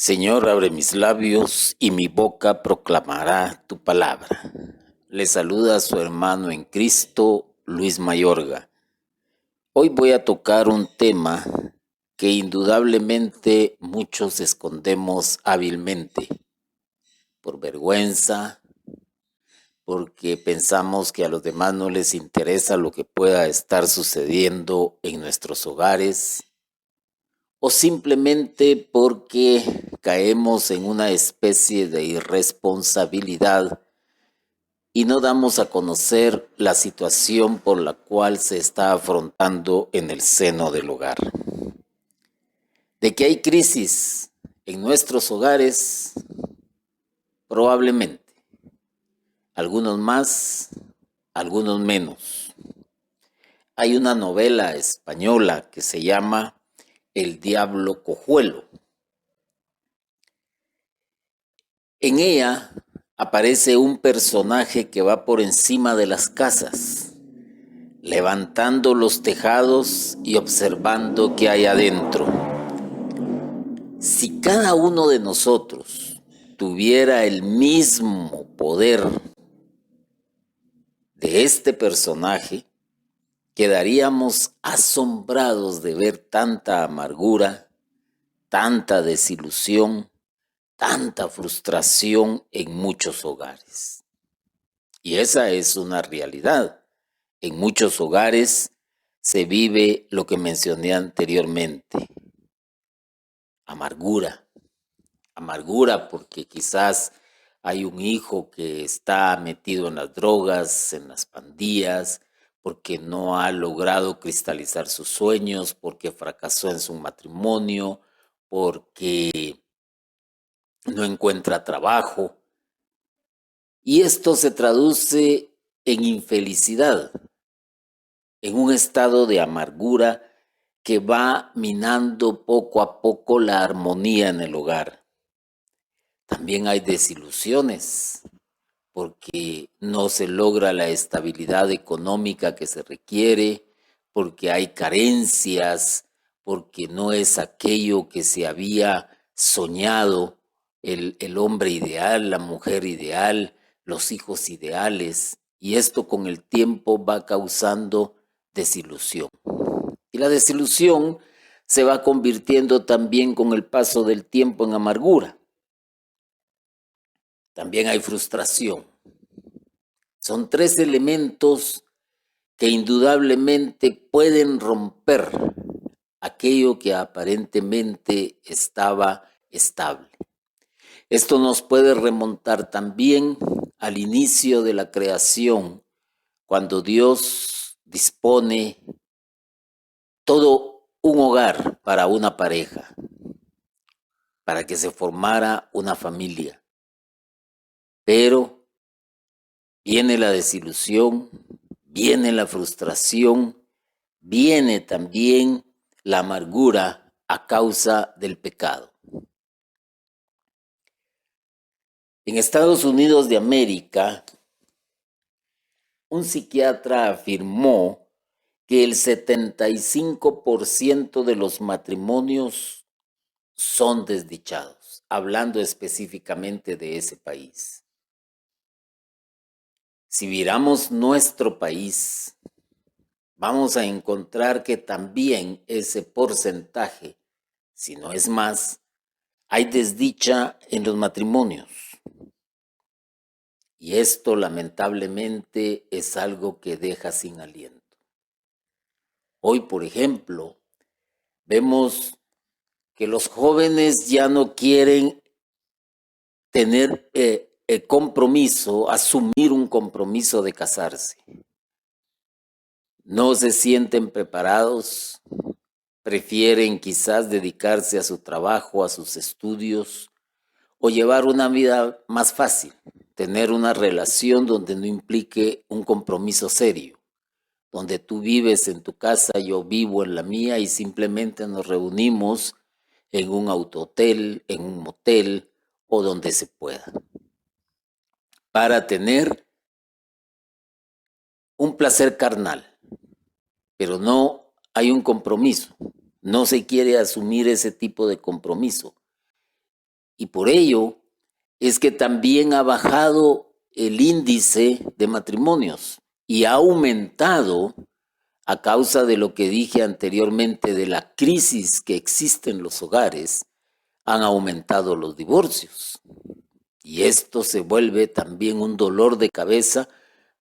Señor, abre mis labios y mi boca proclamará tu palabra. Le saluda a su hermano en Cristo, Luis Mayorga. Hoy voy a tocar un tema que indudablemente muchos escondemos hábilmente, por vergüenza, porque pensamos que a los demás no les interesa lo que pueda estar sucediendo en nuestros hogares, o simplemente porque caemos en una especie de irresponsabilidad y no damos a conocer la situación por la cual se está afrontando en el seno del hogar. De que hay crisis en nuestros hogares, probablemente. Algunos más, algunos menos. Hay una novela española que se llama El Diablo Cojuelo. En ella aparece un personaje que va por encima de las casas, levantando los tejados y observando qué hay adentro. Si cada uno de nosotros tuviera el mismo poder de este personaje, quedaríamos asombrados de ver tanta amargura, tanta desilusión, tanta frustración en muchos hogares. Y esa es una realidad. En muchos hogares se vive lo que mencioné anteriormente, amargura. Amargura porque quizás hay un hijo que está metido en las drogas, en las pandillas, porque no ha logrado cristalizar sus sueños, porque fracasó en su matrimonio, porque no encuentra trabajo. Y esto se traduce en infelicidad, en un estado de amargura que va minando poco a poco la armonía en el hogar. También hay desilusiones porque no se logra la estabilidad económica que se requiere, porque hay carencias, porque no es aquello que se había soñado, el hombre ideal, la mujer ideal, los hijos ideales, y esto con el tiempo va causando desilusión. Y la desilusión se va convirtiendo también con el paso del tiempo en amargura. También hay frustración. Son tres elementos que indudablemente pueden romper aquello que aparentemente estaba estable. Esto nos puede remontar también al inicio de la creación, cuando Dios dispone todo un hogar para una pareja, para que se formara una familia. Pero viene la desilusión, viene la frustración, viene también la amargura a causa del pecado. En Estados Unidos de América, un psiquiatra afirmó que el 75% de los matrimonios son desdichados, hablando específicamente de ese país. Si miramos nuestro país, vamos a encontrar que también ese porcentaje, si no es más, hay desdicha en los matrimonios. Y esto lamentablemente es algo que deja sin aliento. Hoy, por ejemplo, vemos que los jóvenes ya no quieren tener compromiso, asumir un compromiso de casarse. No se sienten preparados, prefieren quizás dedicarse a su trabajo, a sus estudios o llevar una vida más fácil, tener una relación donde no implique un compromiso serio, donde tú vives en tu casa, yo vivo en la mía y simplemente nos reunimos en un autohotel, en un motel o donde se pueda, para tener un placer carnal, pero no hay un compromiso, no se quiere asumir ese tipo de compromiso. Y por ello es que también ha bajado el índice de matrimonios y ha aumentado a causa de lo que dije anteriormente de la crisis que existe en los hogares, han aumentado los divorcios. Y esto se vuelve también un dolor de cabeza,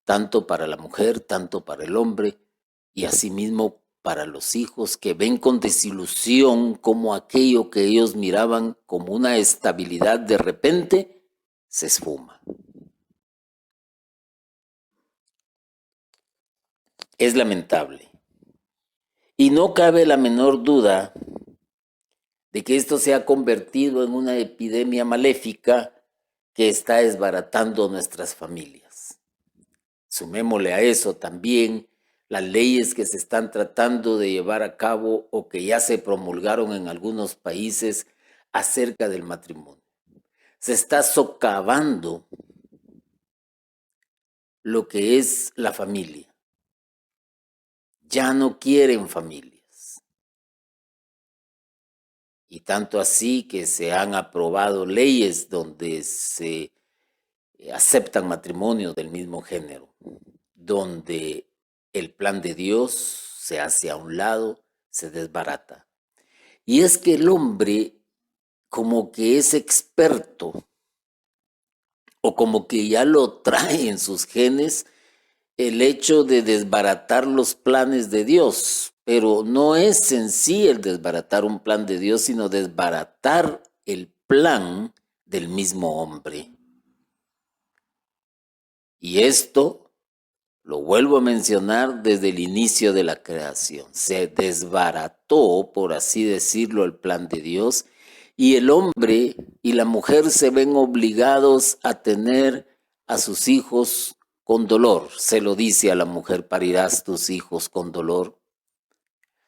tanto para la mujer, tanto para el hombre, y asimismo para los hijos que ven con desilusión como aquello que ellos miraban como una estabilidad de repente se esfuma. Es lamentable. Y no cabe la menor duda de que esto se ha convertido en una epidemia maléfica que está desbaratando nuestras familias. Sumémosle a eso también las leyes que se están tratando de llevar a cabo o que ya se promulgaron en algunos países acerca del matrimonio. Se está socavando lo que es la familia. Ya no quieren familias. Y tanto así que se han aprobado leyes donde se aceptan matrimonios del mismo género, donde el plan de Dios se hace a un lado, se desbarata. Y es que el hombre como que es experto o como que ya lo trae en sus genes el hecho de desbaratar los planes de Dios, pero no es en sí el desbaratar un plan de Dios, sino desbaratar el plan del mismo hombre. Y esto lo vuelvo a mencionar desde el inicio de la creación. Se desbarató, por así decirlo, el plan de Dios y el hombre y la mujer se ven obligados a tener a sus hijos con dolor. Se lo dice a la mujer, parirás tus hijos con dolor.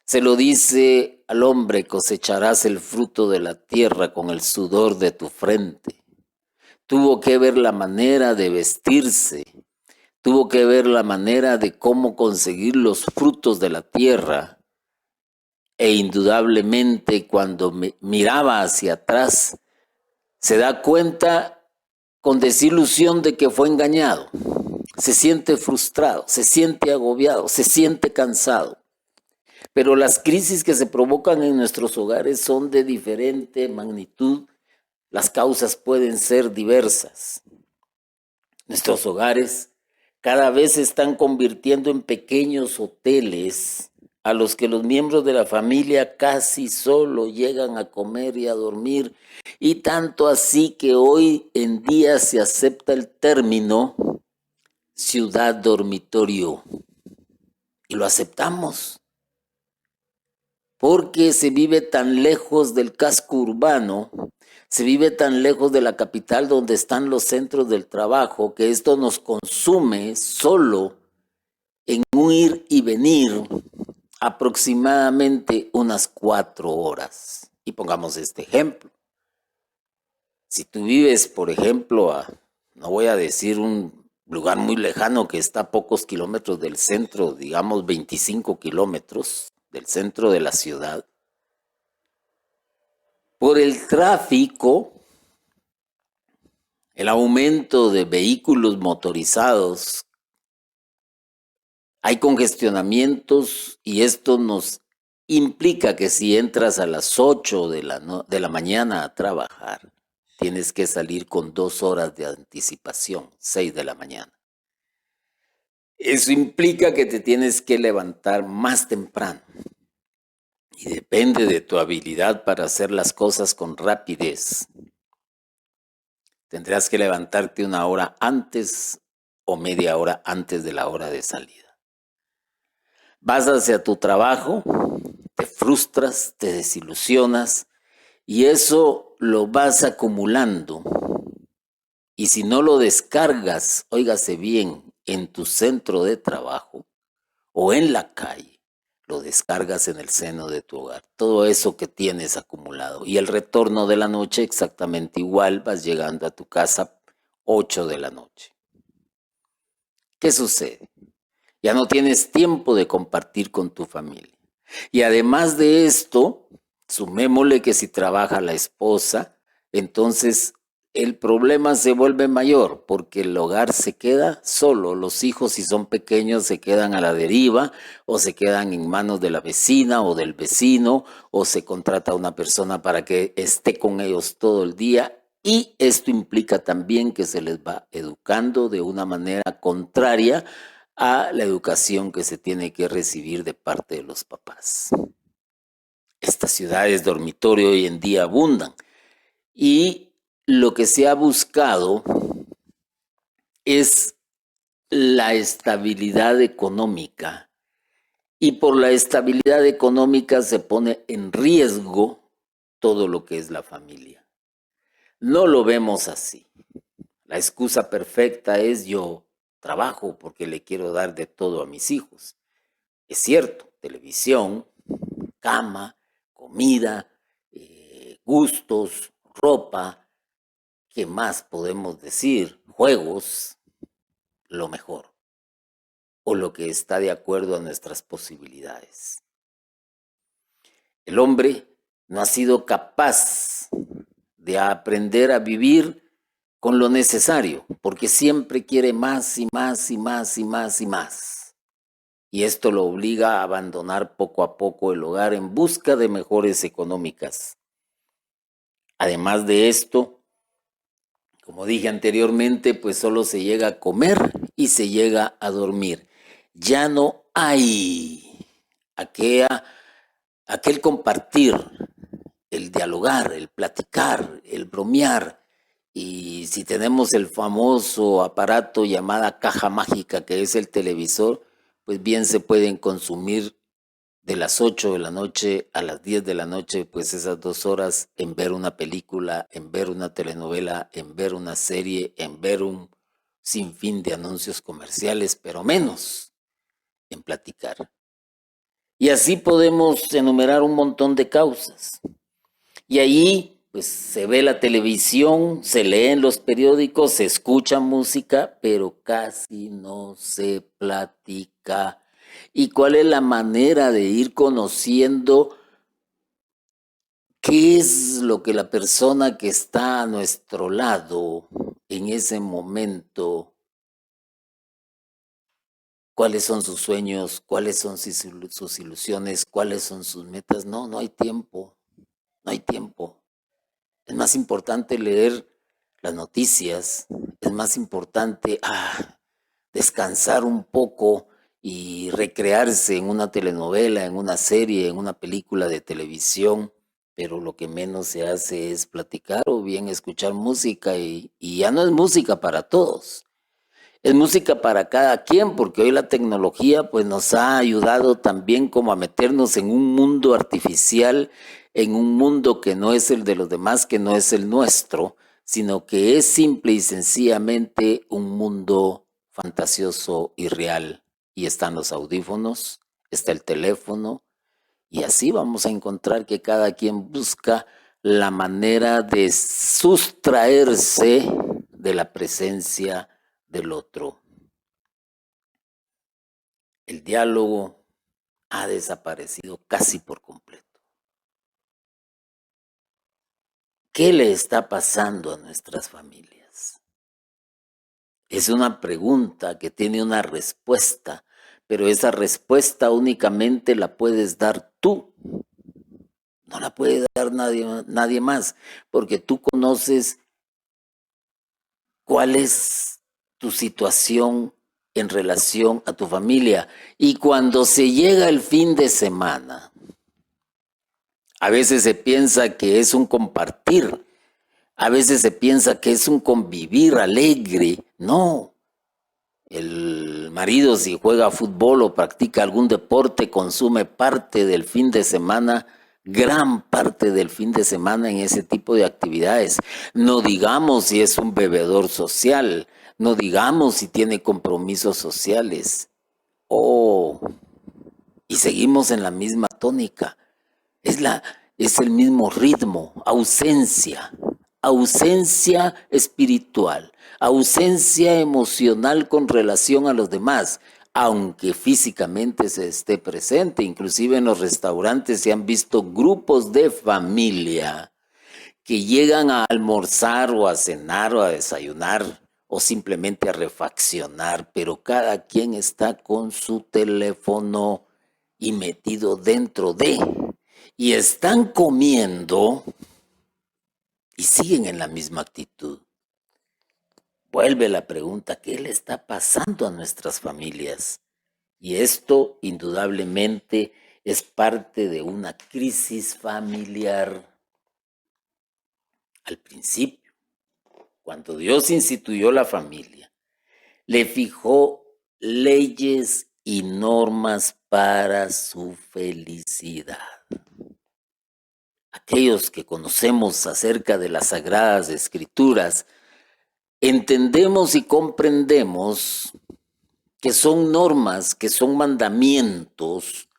Se lo dice al hombre, cosecharás el fruto de la tierra con el sudor de tu frente. Tuvo que ver la manera de vestirse. Tuvo que ver la manera de cómo conseguir los frutos de la tierra e indudablemente cuando miraba hacia atrás se da cuenta con desilusión de que fue engañado, se siente frustrado, se siente agobiado, se siente cansado. Pero las crisis que se provocan en nuestros hogares son de diferente magnitud, las causas pueden ser diversas. Nuestros hogares cada vez se están convirtiendo en pequeños hoteles a los que los miembros de la familia casi solo llegan a comer y a dormir, y tanto así que hoy en día se acepta el término ciudad dormitorio, y lo aceptamos porque se vive tan lejos del casco urbano, se vive tan lejos de la capital donde están los centros del trabajo, que esto nos consume solo en un ir y venir aproximadamente unas 4 horas. Y pongamos este ejemplo. Si tú vives, por ejemplo, no voy a decir un lugar muy lejano que está a pocos kilómetros del centro, digamos 25 kilómetros del centro de la ciudad, por el tráfico, el aumento de vehículos motorizados, hay congestionamientos y esto nos implica que si entras a las 8 de la mañana a trabajar, tienes que salir con 2 horas de anticipación, 6 de la mañana. Eso implica que te tienes que levantar más temprano y depende de tu habilidad para hacer las cosas con rapidez. Tendrás que levantarte 1 hora antes o media hora antes de la hora de salida. Vas hacia tu trabajo, te frustras, te desilusionas y eso lo vas acumulando. Y si no lo descargas, óigase bien, en tu centro de trabajo o en la calle, lo descargas en el seno de tu hogar. Todo eso que tienes acumulado. Y el retorno de la noche exactamente igual, vas llegando a tu casa 8 de la noche. ¿Qué sucede? Ya no tienes tiempo de compartir con tu familia. Y además de esto, sumémosle que si trabaja la esposa, entonces el problema se vuelve mayor porque el hogar se queda solo. Los hijos, si son pequeños, se quedan a la deriva o se quedan en manos de la vecina o del vecino o se contrata a una persona para que esté con ellos todo el día. Y esto implica también que se les va educando de una manera contraria a la educación que se tiene que recibir de parte de los papás. Estas ciudades dormitorio hoy en día abundan y lo que se ha buscado es la estabilidad económica y por la estabilidad económica se pone en riesgo todo lo que es la familia. No lo vemos así. La excusa perfecta es yo trabajo porque le quiero dar de todo a mis hijos. Es cierto, televisión, cama, comida, gustos, ropa. ¿Qué más podemos decir? Juegos, lo mejor, o lo que está de acuerdo a nuestras posibilidades. El hombre no ha sido capaz de aprender a vivir con lo necesario, porque siempre quiere más y más y más y más y más. Y esto lo obliga a abandonar poco a poco el hogar en busca de mejores económicas. Además de esto, como dije anteriormente, pues solo se llega a comer y se llega a dormir. Ya no hay aquel compartir, el dialogar, el platicar, el bromear. Y si tenemos el famoso aparato llamada caja mágica que es el televisor, pues bien se pueden consumir de las 8 de la noche a las 10 de la noche, pues esas 2 horas en ver una película, en ver una telenovela, en ver una serie, en ver un sinfín de anuncios comerciales, pero menos en platicar. Y así podemos enumerar un montón de causas. Y ahí pues se ve la televisión, se leen los periódicos, se escucha música, pero casi no se platica. ¿Y cuál es la manera de ir conociendo qué es lo que la persona que está a nuestro lado en ese momento, cuáles son sus sueños, cuáles son sus ilusiones, cuáles son sus metas? No, no hay tiempo, no hay tiempo. Es más importante leer las noticias, es más importante descansar un poco y recrearse en una telenovela, en una serie, en una película de televisión, pero lo que menos se hace es platicar o bien escuchar música y ya no es música para todos. Es música para cada quien, porque hoy la tecnología pues nos ha ayudado también como a meternos en un mundo artificial, en un mundo que no es el de los demás, que no es el nuestro, sino que es simple y sencillamente un mundo fantasioso y real. Y están los audífonos, está el teléfono, y así vamos a encontrar que cada quien busca la manera de sustraerse de la presencia del otro. El diálogo ha desaparecido casi por completo. ¿Qué le está pasando a nuestras familias? Es una pregunta que tiene una respuesta, pero esa respuesta únicamente la puedes dar tú. No la puede dar nadie más, porque tú conoces cuál es tu situación en relación a tu familia. Y cuando se llega el fin de semana, a veces se piensa que es un compartir, a veces se piensa que es un convivir alegre. No, el marido si juega fútbol o practica algún deporte consume parte del fin de semana, gran parte del fin de semana en ese tipo de actividades. No digamos si es un bebedor social, no digamos si tiene compromisos sociales. Y seguimos en la misma tónica. Es el mismo ritmo, ausencia espiritual, ausencia emocional con relación a los demás, aunque físicamente se esté presente. Inclusive en los restaurantes se han visto grupos de familia que llegan a almorzar o a cenar o a desayunar o simplemente a refaccionar, pero cada quien está con su teléfono y metido dentro de, y están comiendo y siguen en la misma actitud. Vuelve la pregunta, ¿qué le está pasando a nuestras familias? Y esto indudablemente es parte de una crisis familiar. Al principio, cuando Dios instituyó la familia, le fijó leyes y normas para su felicidad. Aquellos que conocemos acerca de las Sagradas Escrituras, entendemos y comprendemos que son normas, que son mandamientos,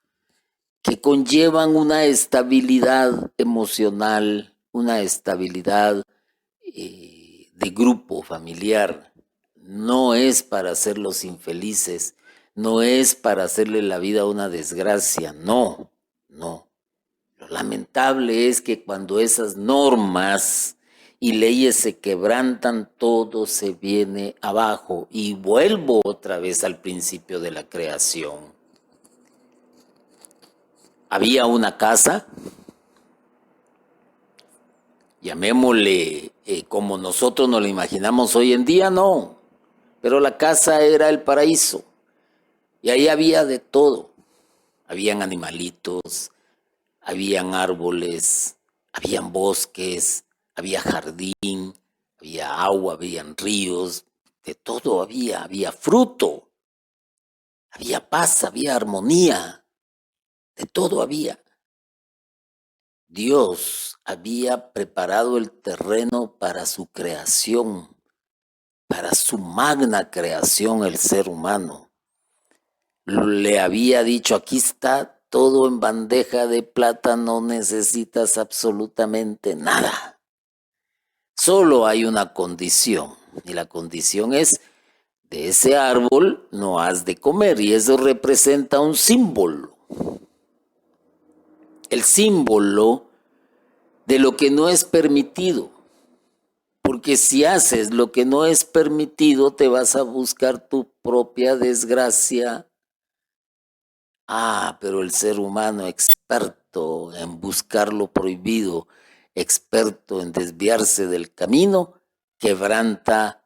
que conllevan una estabilidad emocional, una estabilidad de grupo familiar. No es para hacerlos infelices, no es para hacerle la vida una desgracia, no, no. Lo lamentable es que cuando esas normas y leyes se quebrantan, todo se viene abajo. Y vuelvo otra vez al principio de la creación. Había una casa, llamémosle como nosotros nos la imaginamos hoy en día, no, pero la casa era el paraíso y ahí había de todo. Habían animalitos, habían árboles, habían bosques, había jardín, había agua, habían ríos, de todo había fruto, había paz, había armonía, de todo había. Dios había preparado el terreno para su creación, para su magna creación, el ser humano. Le había dicho, aquí está todo en bandeja de plata, no necesitas absolutamente nada. Solo hay una condición, y la condición es, de ese árbol no has de comer, y eso representa un símbolo. El símbolo de lo que no es permitido. Porque si haces lo que no es permitido, te vas a buscar tu propia desgracia. Pero el ser humano experto en buscar lo prohibido, experto en desviarse del camino, quebranta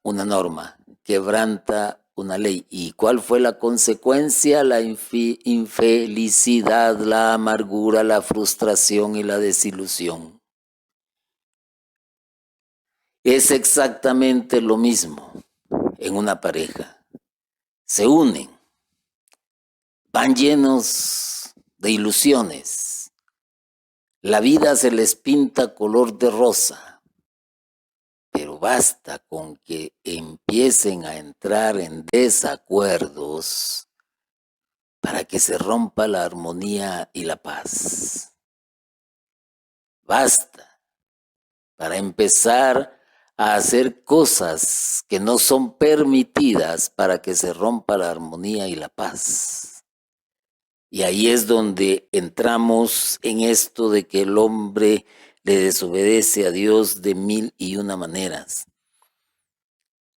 una norma, quebranta una ley. ¿Y cuál fue la consecuencia? La infelicidad, la amargura, la frustración y la desilusión. Es exactamente lo mismo en una pareja. Se unen, van llenos de ilusiones. La vida se les pinta color de rosa, pero basta con que empiecen a entrar en desacuerdos para que se rompa la armonía y la paz. Basta para empezar a hacer cosas que no son permitidas para que se rompa la armonía y la paz. Y ahí es donde entramos en esto de que el hombre le desobedece a Dios de 1001 maneras.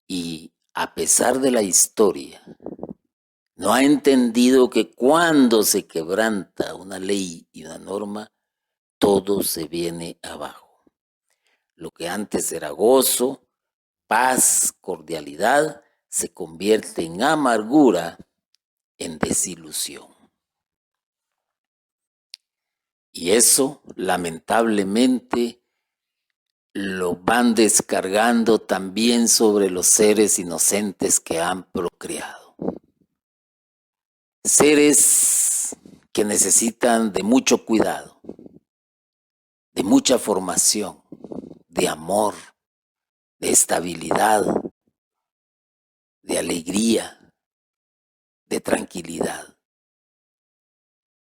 Y a pesar de la historia, no ha entendido que cuando se quebranta una ley y una norma, todo se viene abajo. Lo que antes era gozo, paz, cordialidad, se convierte en amargura, en desilusión. Y eso, lamentablemente, lo van descargando también sobre los seres inocentes que han procreado. Seres que necesitan de mucho cuidado, de mucha formación, de amor, de estabilidad, de alegría, de tranquilidad.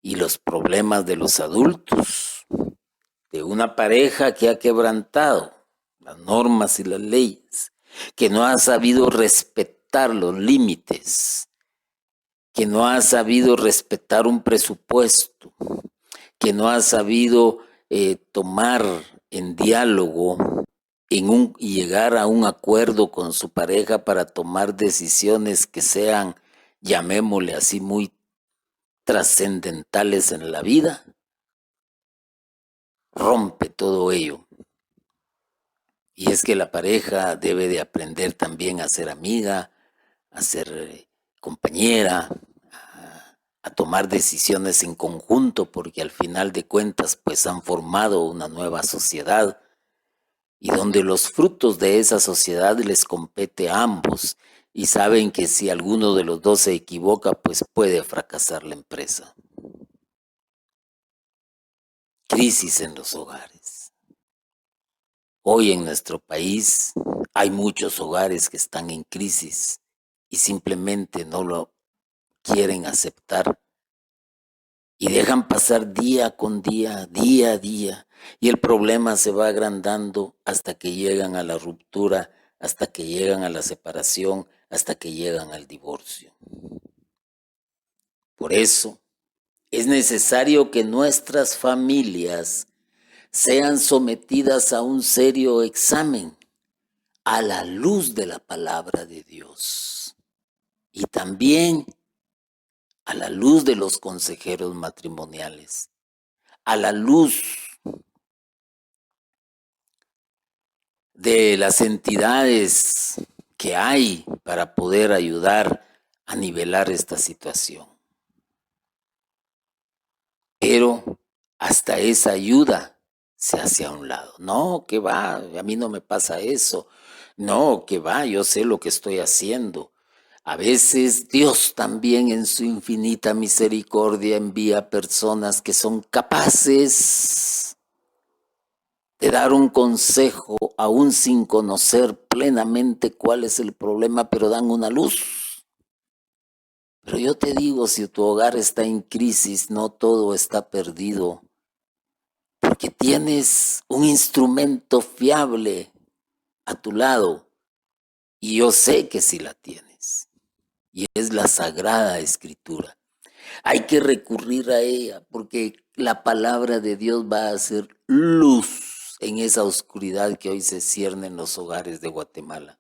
Y los problemas de los adultos, de una pareja que ha quebrantado las normas y las leyes, que no ha sabido respetar los límites, que no ha sabido respetar un presupuesto, que no ha sabido tomar en diálogo y llegar a un acuerdo con su pareja para tomar decisiones que sean, llamémosle así, muy trascendentales en la vida, rompe todo ello. Y es que la pareja debe de aprender también a ser amiga, a ser compañera, a tomar decisiones en conjunto, porque al final de cuentas pues han formado una nueva sociedad y donde los frutos de esa sociedad les compete a ambos y saben que si alguno de los dos se equivoca pues puede fracasar la empresa. Crisis en los hogares. Hoy en nuestro país hay muchos hogares que están en crisis y simplemente no lo quieren aceptar y dejan pasar día con día, día a día, y el problema se va agrandando hasta que llegan a la ruptura, hasta que llegan a la separación, hasta que llegan al divorcio. Por eso es necesario que nuestras familias sean sometidas a un serio examen a la luz de la palabra de Dios y también a la luz de los consejeros matrimoniales, a la luz de las entidades que hay para poder ayudar a nivelar esta situación. Pero hasta esa ayuda se hace a un lado. No, que va, a mí no me pasa eso. No, que va, yo sé lo que estoy haciendo. A veces Dios también en su infinita misericordia envía personas que son capaces de dar un consejo aún sin conocer plenamente cuál es el problema, pero dan una luz. Pero yo te digo, si tu hogar está en crisis, no todo está perdido, porque tienes un instrumento fiable a tu lado, y yo sé que sí la tienes, y es la Sagrada Escritura. Hay que recurrir a ella, porque la palabra de Dios va a ser luz en esa oscuridad que hoy se cierne en los hogares de Guatemala.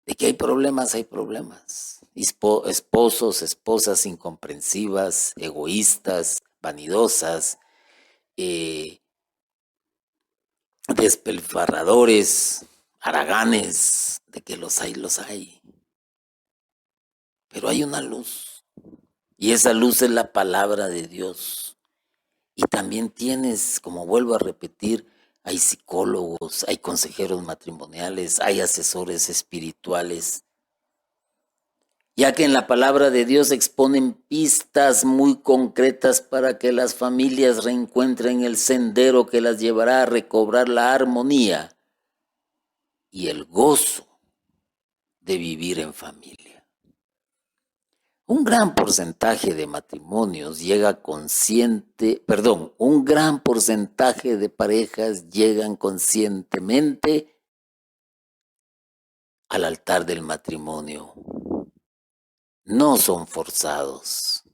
De que hay problemas, hay problemas. Esposos, esposas incomprensivas, egoístas, vanidosas, eh, despilfarradores, haraganes, de que los hay, los hay. Pero hay una luz, y esa luz es la palabra de Dios. Y también tienes, como vuelvo a repetir, hay psicólogos, hay consejeros matrimoniales, hay asesores espirituales, ya que en la palabra de Dios exponen pistas muy concretas para que las familias reencuentren el sendero que las llevará a recobrar la armonía y el gozo de vivir en familia. Un gran porcentaje de matrimonios un gran porcentaje de parejas llegan conscientemente al altar del matrimonio. No son forzados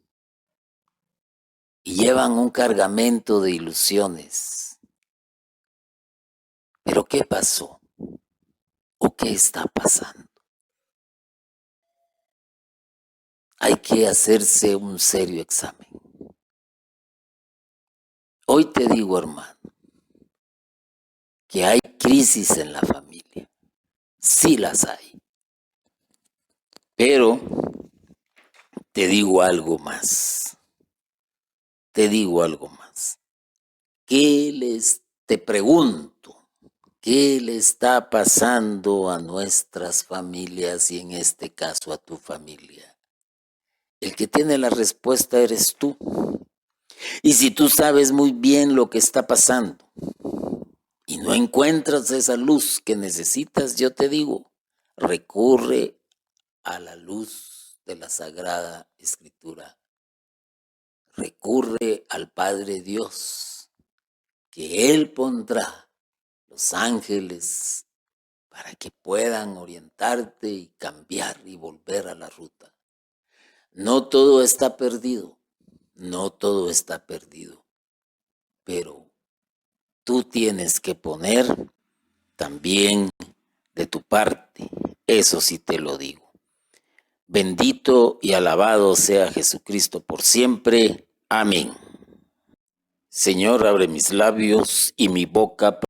y llevan un cargamento de ilusiones. ¿Pero qué pasó? ¿O qué está pasando? Hay que hacerse un serio examen. Hoy te digo, hermano, que hay crisis en la familia. Sí las hay. Pero te digo algo más. Te digo algo más. Te pregunto, ¿qué le está pasando a nuestras familias y en este caso a tu familia? El que tiene la respuesta eres tú. Y si tú sabes muy bien lo que está pasando y no encuentras esa luz que necesitas, yo te digo, recurre a la luz de la Sagrada Escritura. Recurre al Padre Dios, que Él pondrá los ángeles para que puedan orientarte y cambiar y volver a la ruta. No todo está perdido, no todo está perdido, pero tú tienes que poner también de tu parte. Eso sí te lo digo. Bendito y alabado sea Jesucristo por siempre. Amén. Señor, abre mis labios y mi boca